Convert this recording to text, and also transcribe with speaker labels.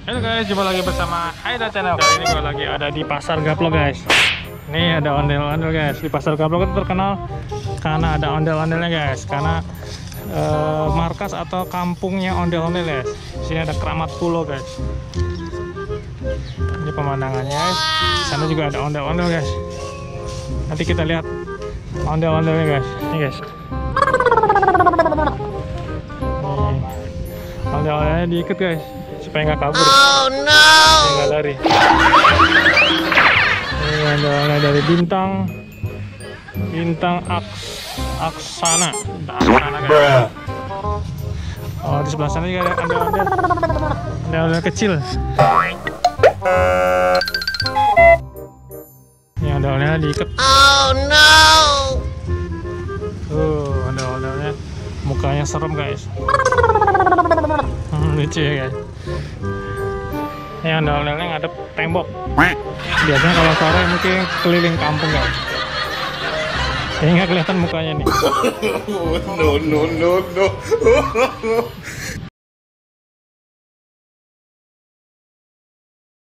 Speaker 1: Halo guys, jumpa lagi bersama Haida Channel. Kali ini gue lagi ada di Pasar Gaplok guys. Nih ada ondel-ondel guys. Di Pasar Gaplok itu terkenal karena ada ondel-ondelnya guys. Karena markas atau kampungnya ondel-ondel guys. Di sini ada Keramat Pulo guys. Ini pemandangannya guys. Di sana juga ada ondel-ondel guys. Nanti kita lihat ondel-ondelnya guys. Ini guys. Nih, ondel-ondelnya diikat guys supaya nggak kabur.
Speaker 2: Oh no!
Speaker 1: Nggak lari. Ini ondel-ondel dari Bintang Aksana guys. Oh, di sebelah sana juga ada ondel-ondel kecil. Ini ondel-ondelnya diikat.
Speaker 2: Oh no!
Speaker 1: Ondel-ondelnya mukanya serem guys. Lucu ya guys. Ini ondel-ondelnya ngadep tembok. Biasanya kalau sore mungkin keliling kampung guys. Ini nggak kelihatan mukanya nih.
Speaker 3: No.